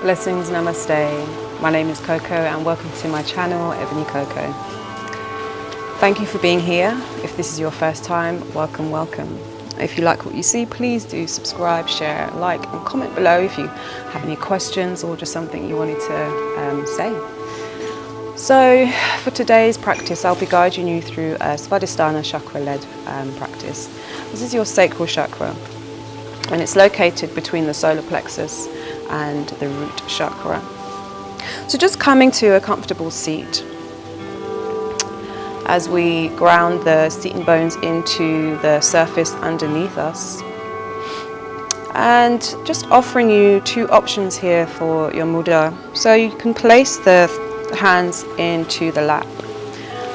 Blessings, namaste. My name is Coco and welcome to my channel, Ebony Coco. Thank you for being here. If this is your first time, welcome, welcome. If you like what you see, please do subscribe, share, like and comment below if you have any questions or just something you wanted to say. So for today's practice, I'll be guiding you through a Svadhisthana Chakra led practice. This is your sacral chakra and it's located between the solar plexus and the root chakra. So just coming to a comfortable seat as we ground the seating bones into the surface underneath us, and just offering you two options here for your mudra. So you can place the hands into the lap.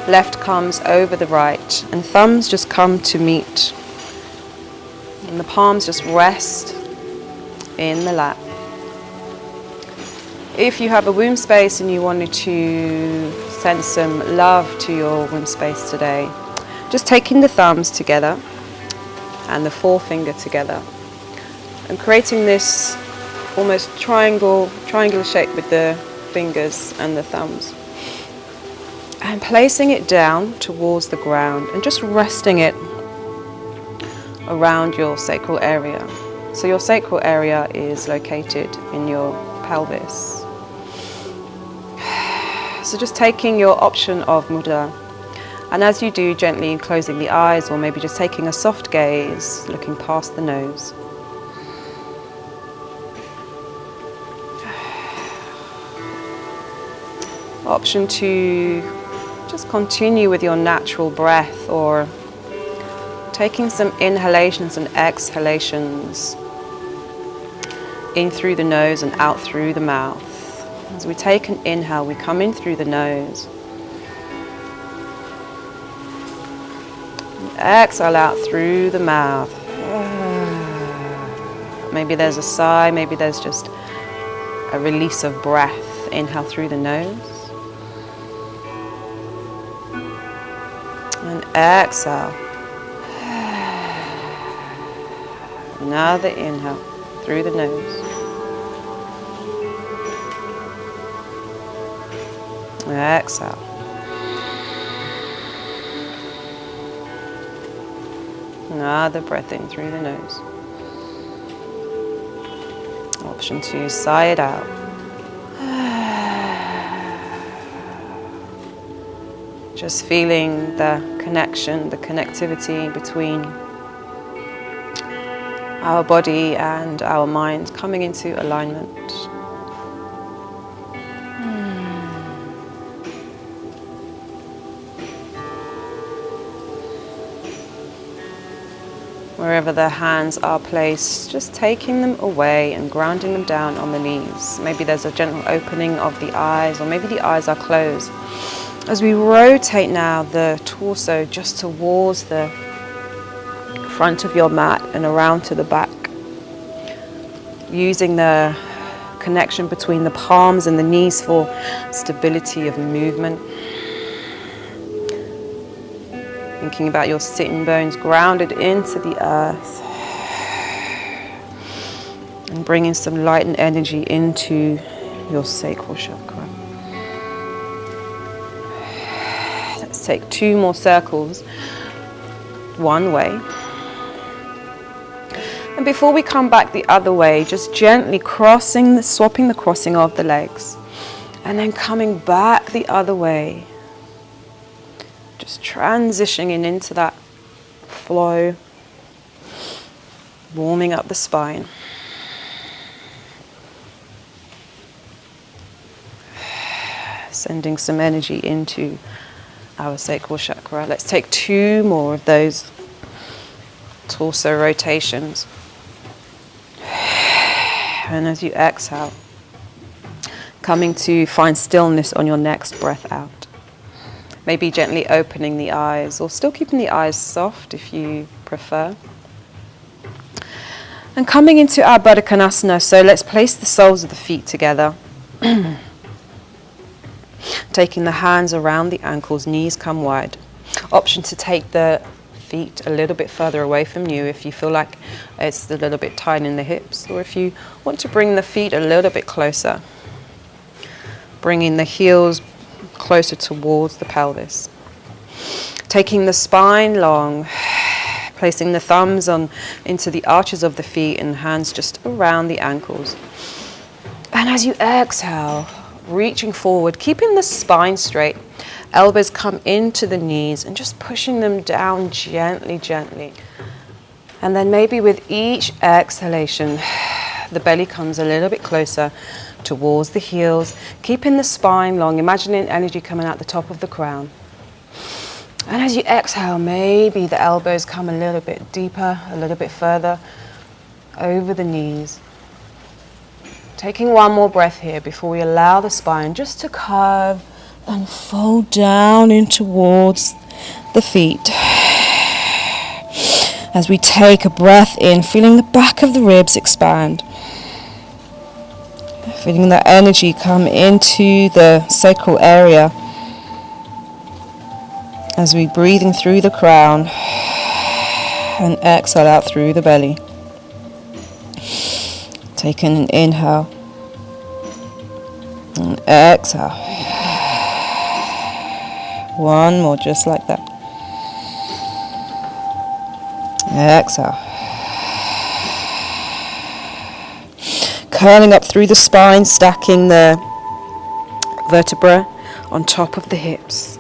Left comes over the right and thumbs just come to meet and the palms just rest in the lap. If you have a womb space and you wanted to send some love to your womb space today, just taking the thumbs together and the forefinger together and creating this almost triangular shape with the fingers and the thumbs, and placing it down towards the ground and just resting it around your sacral area. So your sacral area is located in your pelvis. So just taking your option of mudra, and as you do, gently closing the eyes or maybe just taking a soft gaze, looking past the nose. Option to just continue with your natural breath or taking some inhalations and exhalations in through the nose and out through the mouth. As we take an inhale, we come in through the nose. And exhale out through the mouth. Maybe there's a sigh, maybe there's just a release of breath. Inhale through the nose. And exhale. Another inhale through the nose. Exhale. Another breath in through the nose. Option to sigh it out. Just feeling the connection, the connectivity between our body and our mind coming into alignment. Wherever the hands are placed, just taking them away and grounding them down on the knees. Maybe there's a gentle opening of the eyes, or maybe the eyes are closed. As we rotate now the torso just towards the front of your mat and around to the back, using the connection between the palms and the knees for stability of movement. Thinking about your sitting bones grounded into the earth and bringing some light and energy into your sacral chakra. Let's take two more circles one way. And before we come back the other way, just gently swapping the crossing of the legs and then coming back the other way. Just transitioning into that flow, warming up the spine. Sending some energy into our sacral chakra. Let's take two more of those torso rotations. And as you exhale, coming to find stillness on your next breath out. Maybe gently opening the eyes or still keeping the eyes soft if you prefer. And coming into our Kanasana, so let's place the soles of the feet together. Taking the hands around the ankles, knees come wide. Option to take the feet a little bit further away from you if you feel like it's a little bit tight in the hips, or if you want to bring the feet a little bit closer, bringing the heels closer towards the pelvis. Taking the spine long, placing the thumbs into the arches of the feet and hands just around the ankles. And as you exhale, reaching forward, keeping the spine straight, elbows come into the knees and just pushing them down gently, gently. And then maybe with each exhalation, the belly comes a little bit closer towards the heels, keeping the spine long, imagining energy coming out the top of the crown. And as you exhale, maybe the elbows come a little bit deeper, a little bit further over the knees. Taking one more breath here before we allow the spine just to curve and fold down in towards the feet. As we take a breath in, feeling the back of the ribs expand. Feeling that energy come into the sacral area. As we breathing through the crown and exhale out through the belly. Taking an inhale and exhale. One more, just like that. Exhale. Curling up through the spine, stacking the vertebrae on top of the hips.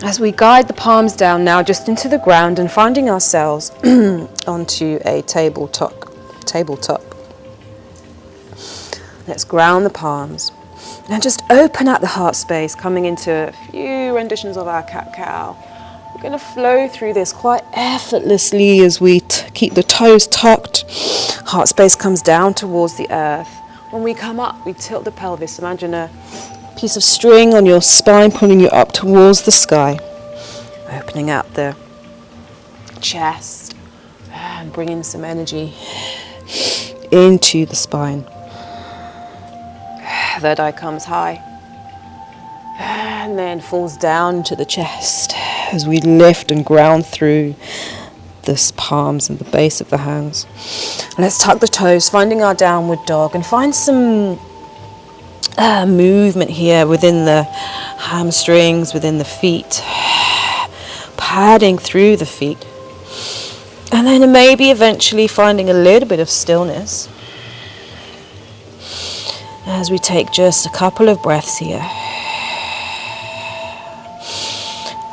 As we guide the palms down now just into the ground and finding ourselves onto a tabletop. Let's ground the palms and just open out the heart space, coming into a few renditions of our cat-cow. We're going to flow through this quite effortlessly as we keep the toes tucked. Heart space comes down towards the earth. When we come up, we tilt the pelvis. Imagine a piece of string on your spine pulling you up towards the sky. Opening out the chest and bringing some energy into the spine. Third eye comes high and then falls down to the chest as we lift and ground through the palms and the base of the hands. Let's tuck the toes, finding our downward dog, and find some movement here within the hamstrings, within the feet, padding through the feet. And then maybe eventually finding a little bit of stillness as we take just a couple of breaths here.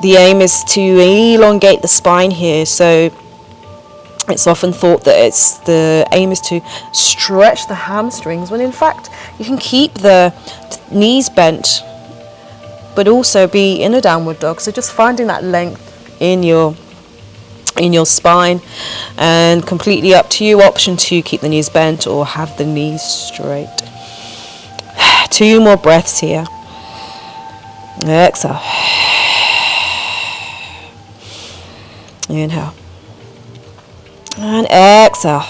The aim is to elongate the spine here, so it's often thought that the aim is to stretch the hamstrings, when in fact you can keep the knees bent but also be in a downward dog. So just finding that length in your spine, and completely up to you, option to keep the knees bent or have the knees straight. 2 more breaths here. Exhale. Inhale. And exhale.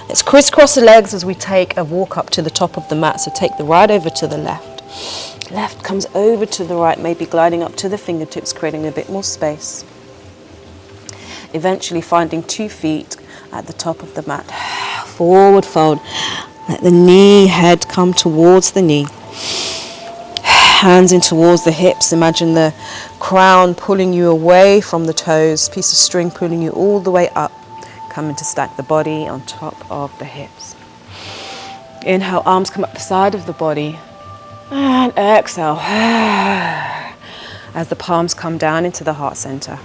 Let's crisscross the legs as we take a walk up to the top of the mat. So take the right over to the left. Left comes over to the right, maybe gliding up to the fingertips, creating a bit more space. Eventually finding 2 feet at the top of the mat. Forward fold. Let the knee head come towards the knee. Hands in towards the hips. Imagine the crown pulling you away from the toes. Piece of string pulling you all the way up. Coming to stack the body on top of the hips. Inhale, arms come up the side of the body. And exhale. As the palms come down into the heart center.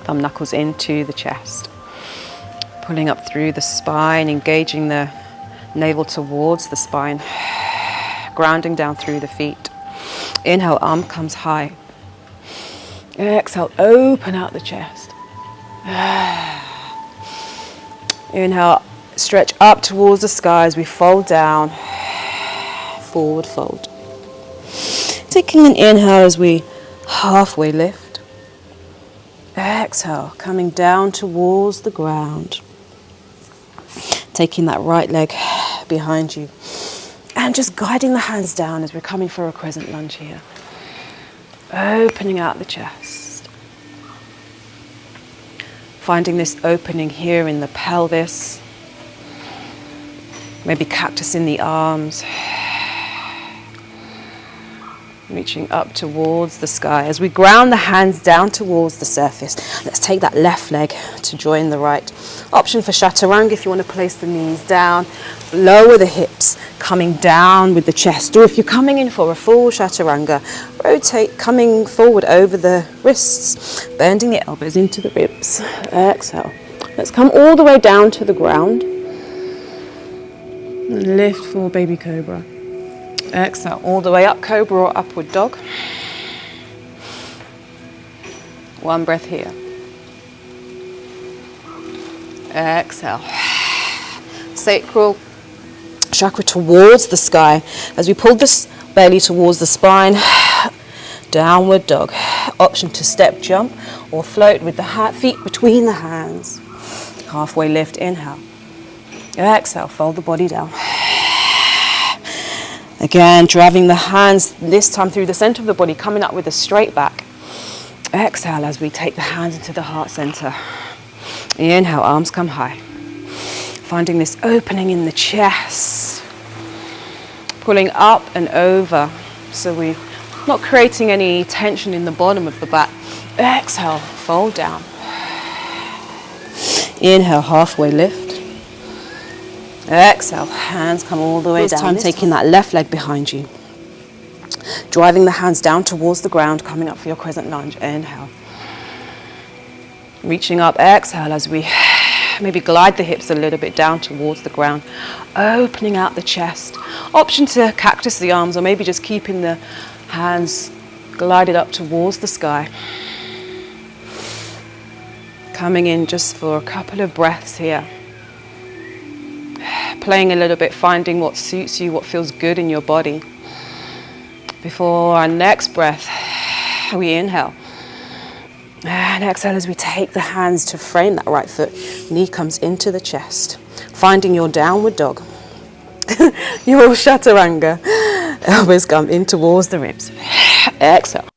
Thumb knuckles into the chest. Pulling up through the spine, engaging the navel towards the spine. Grounding down through the feet. Inhale, arm comes high. Exhale, open out the chest. Inhale, stretch up towards the sky as we fold down. Forward fold. Taking an inhale as we halfway lift. Exhale, coming down towards the ground. Taking that right leg behind you. And just guiding the hands down as we're coming for a crescent lunge here. Opening out the chest. Finding this opening here in the pelvis. Maybe cactus in the arms. Reaching up towards the sky. As we ground the hands down towards the surface, let's take that left leg to join the right. Option for Chaturanga if you want to place the knees down. Lower the hips, coming down with the chest. Or if you're coming in for a full Chaturanga, rotate, coming forward over the wrists, bending the elbows into the ribs. Exhale. Let's come all the way down to the ground. And lift for baby cobra. Exhale, all the way up, Cobra or upward dog. One breath here. Exhale. Sacral chakra towards the sky. As we pull this belly towards the spine, downward dog. Option to step, jump, or float with the feet between the hands. Halfway lift, inhale. Exhale, fold the body down. Again, driving the hands, this time through the center of the body, coming up with a straight back. Exhale as we take the hands into the heart center. Inhale, arms come high. Finding this opening in the chest. Pulling up and over, so we're not creating any tension in the bottom of the back. Exhale, fold down. Inhale, halfway lift. Exhale, hands come all the way down. This time taking that left leg behind you. Driving the hands down towards the ground, coming up for your Crescent Lunge. Inhale. Reaching up, exhale as we maybe glide the hips a little bit down towards the ground. Opening out the chest. Option to cactus the arms or maybe just keeping the hands glided up towards the sky. Coming in just for a couple of breaths here. Playing a little bit, finding what suits you, what feels good in your body. Before our next breath, we inhale. And exhale as we take the hands to frame that right foot. Knee comes into the chest. Finding your downward dog. Your Chaturanga. Elbows come in towards the ribs. Exhale.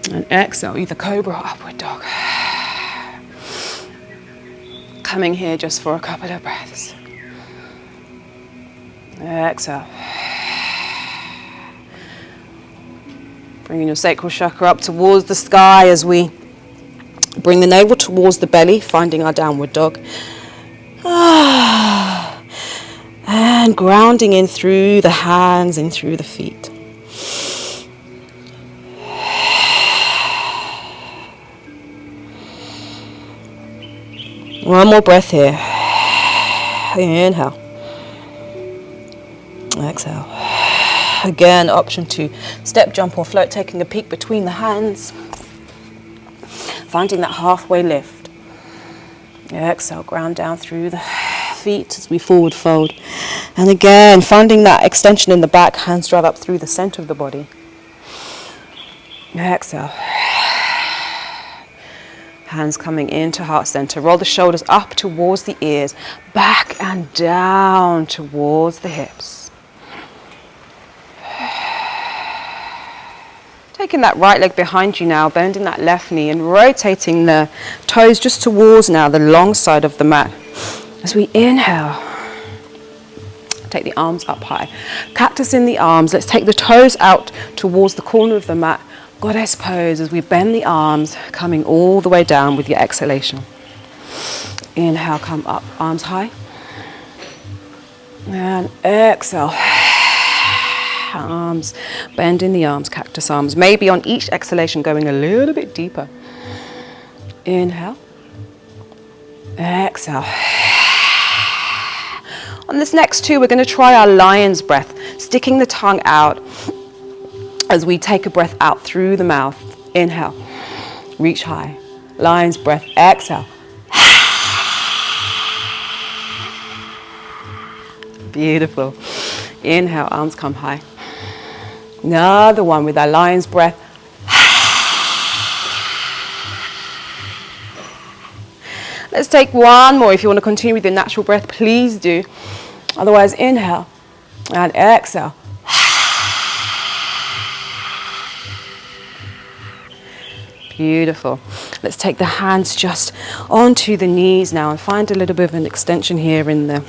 And exhale, either Cobra or upward dog. Coming here just for a couple of breaths. Exhale. Bringing your sacral chakra up towards the sky as we bring the navel towards the belly, finding our downward dog. And grounding in through the hands and through the feet. One more breath here. Inhale. Exhale. Again, option to step, jump or float, taking a peek between the hands. Finding that halfway lift. Exhale, ground down through the feet as we forward fold. And again, finding that extension in the back, hands drive up through the center of the body. Exhale. Hands coming into heart center. Roll the shoulders up towards the ears, back and down towards the hips. Taking that right leg behind you now, bending that left knee and rotating the toes just towards now the long side of the mat. As we inhale, take the arms up high. Cactus in the arms. Let's take the toes out towards the corner of the mat. Goddess pose as we bend the arms, coming all the way down with your exhalation. Inhale, come up, arms high. And exhale. Arms, bending the arms, cactus arms. Maybe on each exhalation going a little bit deeper. Inhale. Exhale. On this next two, we're going to try our lion's breath, sticking the tongue out as we take a breath out through the mouth. Inhale, reach high. Lion's breath, exhale. Beautiful. Inhale, arms come high. Another one with our lion's breath. Let's take one more. If you want to continue with your natural breath, please do. Otherwise, inhale and exhale. Beautiful. Let's take the hands just onto the knees now and find a little bit of an extension here in the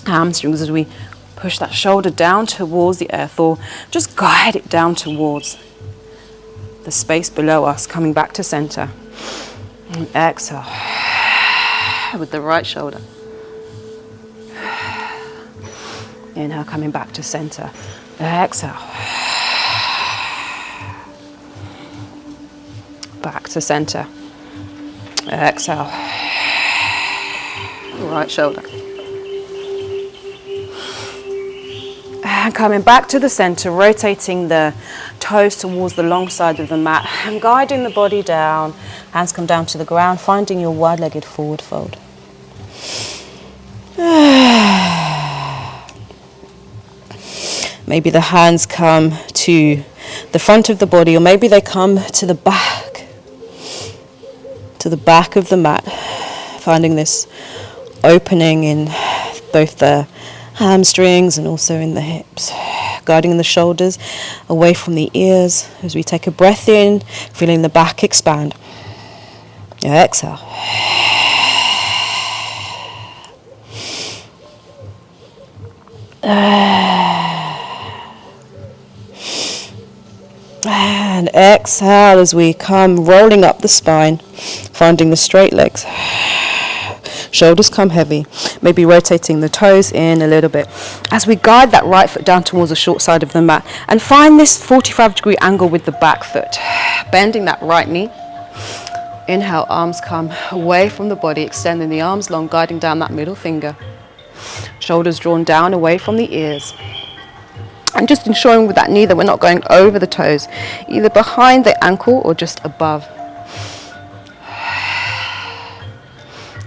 hamstrings as we push that shoulder down towards the earth, or just guide it down towards the space below us, coming back to center. And exhale with the right shoulder. Inhale, coming back to center. Exhale. Back to center. Exhale. Right shoulder. And coming back to the center, rotating the toes towards the long side of the mat and guiding the body down. Hands come down to the ground, finding your wide-legged forward fold. Maybe the hands come to the front of the body, or maybe they come to the back of the mat, finding this opening in both the hamstrings and also in the hips, guiding the shoulders away from the ears as we take a breath in, feeling the back expand. Exhale. And exhale as we come rolling up the spine, finding the straight legs. Shoulders come heavy, maybe rotating the toes in a little bit as we guide that right foot down towards the short side of the mat and find this 45-degree angle with the back foot, bending that right knee. Inhale, arms come away from the body, extending the arms long, guiding down that middle finger. Shoulders drawn down away from the ears. And just ensuring with that knee that we're not going over the toes, either behind the ankle or just above.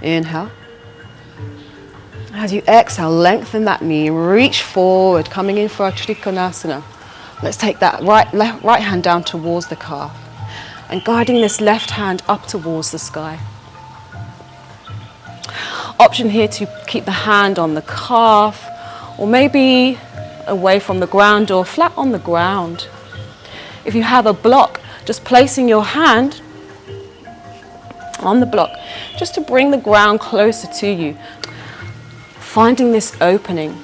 Inhale. As you exhale, lengthen that knee, reach forward, coming in for our Trikonasana. Let's take that right hand down towards the calf and guiding this left hand up towards the sky. Option here to keep the hand on the calf, or maybe away from the ground or flat on the ground. If you have a block, just placing your hand on the block just to bring the ground closer to you, finding this opening.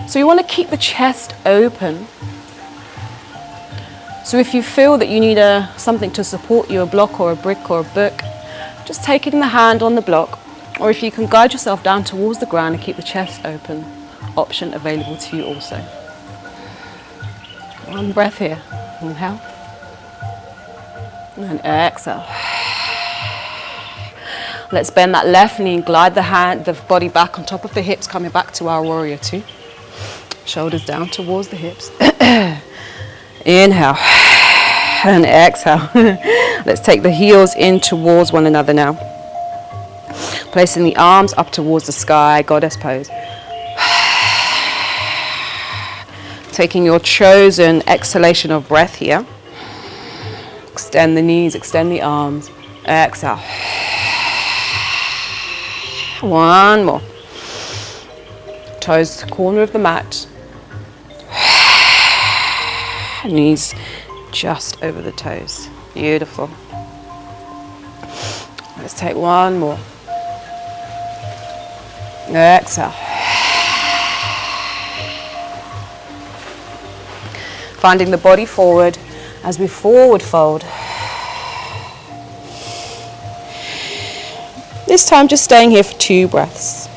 So you want to keep the chest open. So if you feel that you need something to support you, a block or a brick or a book, just taking the hand on the block, or if you can guide yourself down towards the ground and keep the chest open, option available to you also. One breath here. Inhale. And exhale. Let's bend that left knee and glide the body back on top of the hips, coming back to our warrior two. Shoulders down towards the hips. Inhale. And exhale. Let's take the heels in towards one another now. Placing the arms up towards the sky, goddess pose. Taking your chosen exhalation of breath here. Extend the knees, extend the arms. Exhale. One more. Toes to the corner of the mat. Knees just over the toes. Beautiful. Let's take one more. Exhale. Finding the body forward as we forward fold. This time just staying here for 2 breaths.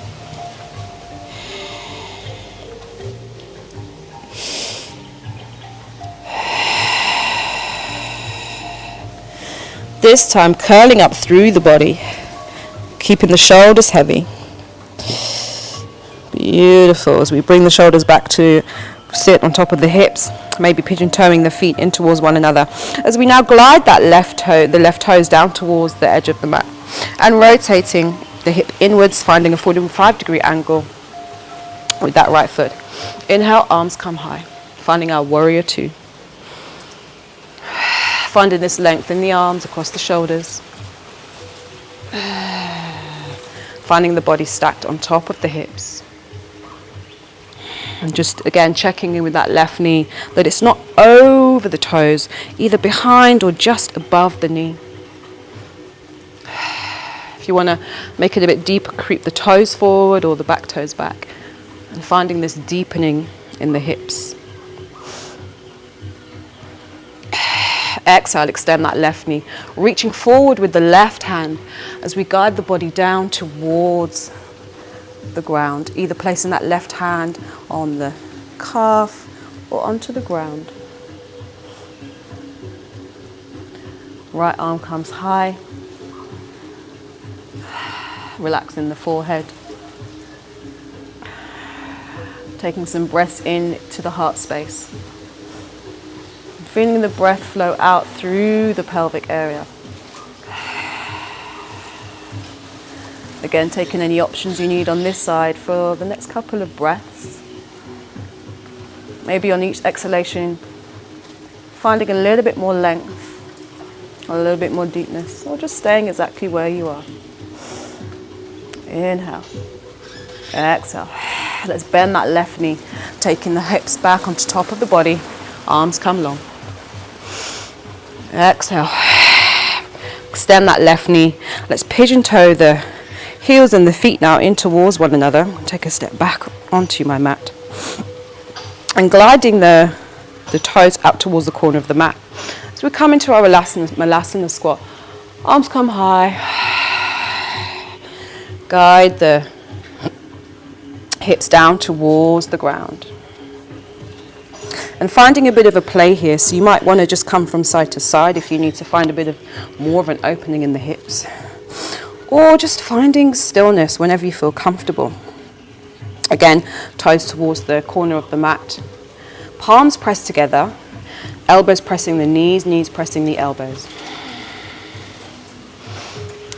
This time curling up through the body, keeping the shoulders heavy. Beautiful. As we bring the shoulders back to sit on top of the hips, maybe pigeon toeing the feet in towards one another. As we now glide that the left toes down towards the edge of the mat and rotating the hip inwards, finding a 45-degree angle with that right foot. Inhale, arms come high, finding our warrior two. Finding this length in the arms across the shoulders. Finding the body stacked on top of the hips. And just again checking in with that left knee, that it's not over the toes, either behind or just above the knee. If you want to make it a bit deeper, creep the toes forward or the back toes back. And finding this deepening in the hips. Exhale, extend that left knee, reaching forward with the left hand as we guide the body down towards the ground, either placing that left hand on the calf or onto the ground. Right arm comes high, relaxing the forehead, taking some breaths in to the heart space, feeling the breath flow out through the pelvic area. Again, taking any options you need on this side for the next couple of breaths. Maybe on each exhalation, finding a little bit more length, or a little bit more deepness, or just staying exactly where you are. Inhale. Exhale. Let's bend that left knee, taking the hips back onto top of the body, arms come long. Exhale. Extend that left knee. Let's pigeon toe the heels and the feet now in towards one another. Take a step back onto my mat. And gliding the toes out towards the corner of the mat. So we come into our Malasana squat. Arms come high. Guide the hips down towards the ground. And finding a bit of a play here, so you might want to just come from side to side if you need to find a bit of more of an opening in the hips. Or just finding stillness whenever you feel comfortable. Again, toes towards the corner of the mat. Palms pressed together, elbows pressing the knees, knees pressing the elbows.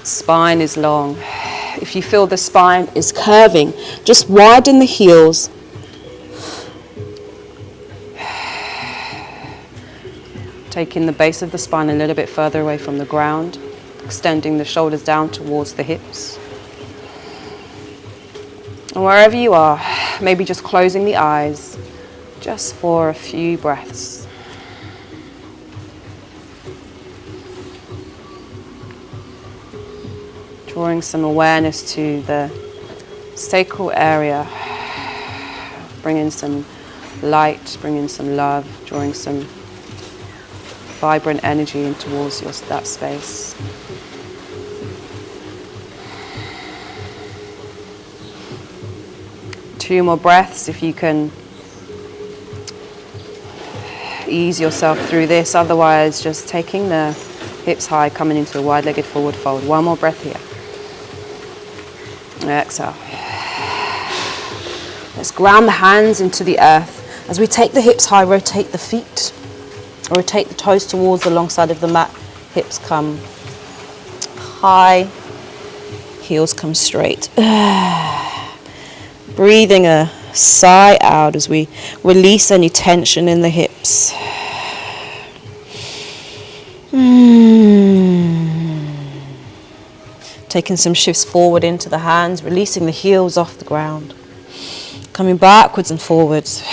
Spine is long. If you feel the spine is curving, just widen the heels. Taking the base of the spine a little bit further away from the ground, extending the shoulders down towards the hips. And wherever you are, maybe just closing the eyes, just for a few breaths. Drawing some awareness to the sacral area, bringing some light, bringing some love, drawing some vibrant energy in towards that space. Two more breaths if you can ease yourself through this, otherwise just taking the hips high, coming into a wide-legged forward fold. One more breath here. Exhale. Let's ground the hands into the earth. As we take the hips high, rotate the feet. Rotate the toes towards the long side of the mat. Hips come high. Heels come straight. Breathing a sigh out as we release any tension in the hips. Taking some shifts forward into the hands, releasing the heels off the ground. Coming backwards and forwards.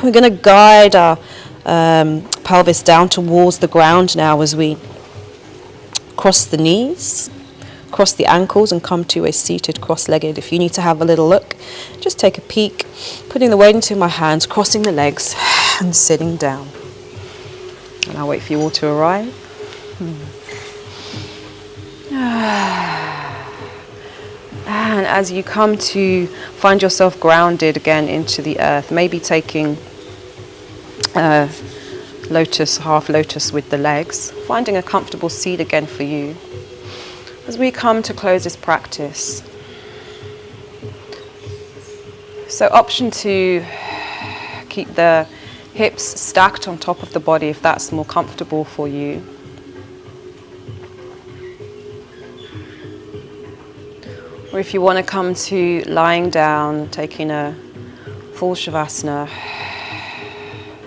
We're going to guide our pelvis down towards the ground now as we cross the knees, cross the ankles and come to a seated cross-legged. If you need to have a little look, just take a peek, putting the weight into my hands, crossing the legs and sitting down. And I'll wait for you all to arrive. And as you come to find yourself grounded again into the earth, maybe taking lotus, half lotus with the legs, finding a comfortable seat again for you. As we come to close this practice. So option 2, keep the hips stacked on top of the body if that's more comfortable for you. Or if you want to come to lying down, taking a full Shavasana,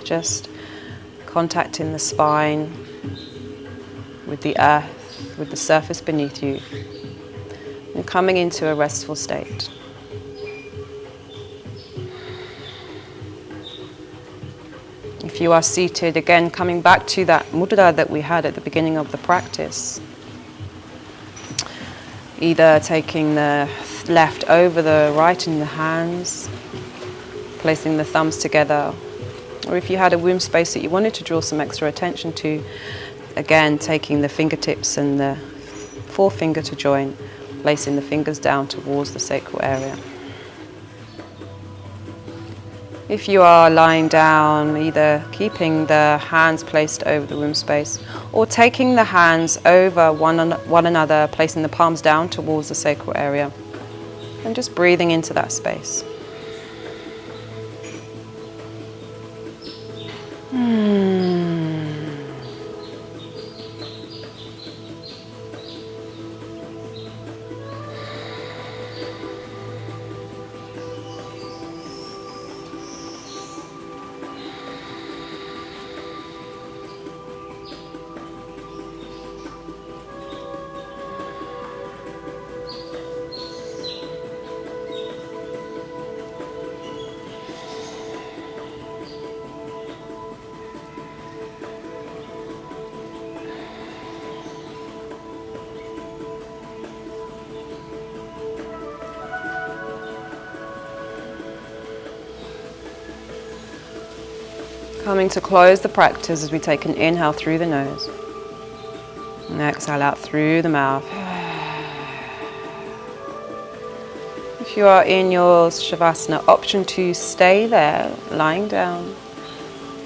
just contacting the spine with the earth, with the surface beneath you, and coming into a restful state. If you are seated, again, coming back to that mudra that we had at the beginning of the practice. Either taking the left over the right in the hands, placing the thumbs together, or if you had a womb space that you wanted to draw some extra attention to, again, taking the fingertips and the forefinger to join, placing the fingers down towards the sacral area. If you are lying down, either keeping the hands placed over the womb space or taking the hands over one another, placing the palms down towards the sacral area and just breathing into that space. Coming to close the practice as we take an inhale through the nose and exhale out through the mouth. If you are in your Shavasana, option to stay there, lying down,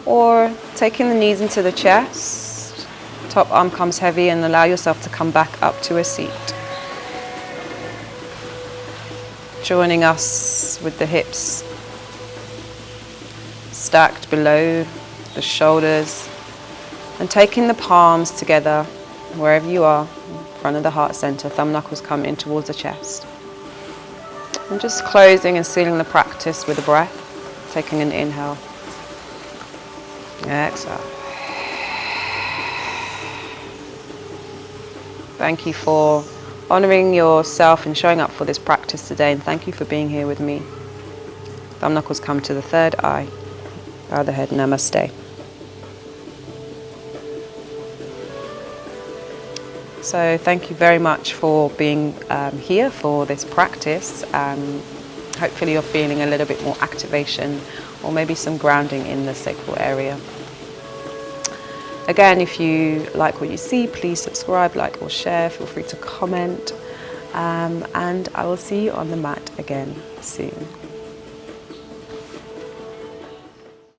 or taking the knees into the chest, top arm comes heavy, and allow yourself to come back up to a seat. Joining us with the hips stacked below the shoulders and taking the palms together wherever you are, in front of the heart center, thumb knuckles come in towards the chest. And just closing and sealing the practice with a breath, taking an inhale, exhale. Thank you for honoring yourself and showing up for this practice today, and thank you for being here with me. Thumb knuckles come to the third eye. Bow the head, namaste. So thank you very much for being here for this practice. Hopefully you're feeling a little bit more activation or maybe some grounding in the sacral area. Again, if you like what you see, please subscribe, like or share. Feel free to comment. And I will see you on the mat again soon.